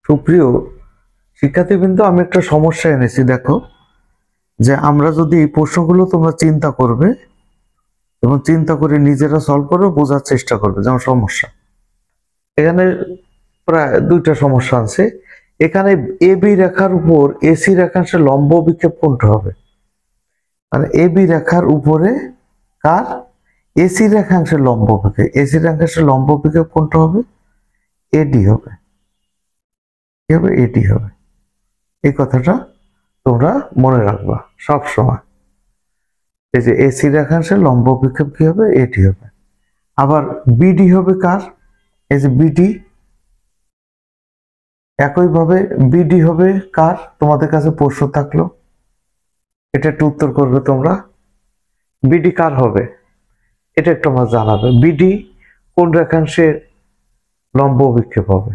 সুপ্রিয় শিক্ষার্থীবৃন্দ, আমি একটা সমস্যা এনেছি। দেখো, যে আমরা যদি এই প্রশ্নগুলো তোমরা চিন্তা করবে এবং চিন্তা করে নিজেরা সলভ করবে, বোঝার চেষ্টা করবে। যেমন সমস্যা, এখানে প্রায় দুইটা সমস্যা আছে। এখানে এ বি রেখার উপর এসি রেখাংশের লম্ব বিক্ষেপ কোনটা হবে? মানে এ বি রেখার উপরে কার এসি রেখাংশের লম্ব বিক্ষেপ, এসি রেখাংশের লম্ব বিক্ষেপ কোনটা হবে? এডি হবে। কি হবে? এডি হবে। এই কথাটা তোমরা মনে রাখবা সব সময়। এই যে এসি রেখাংশের লম্ব বিক্ষেপ কি হবে? এটি হবে। আবার বিডি হবে কার? এই যে বিডি, একইভাবে বিডি হবে কার? তোমাদের কাছে প্রশ্ন থাকলো, এটা একটু উত্তর করবে তোমরা। বিডি কার হবে এটা একটু আমার জানাবে। বিডি কোন রেখাংশের লম্ব বিক্ষেপ হবে?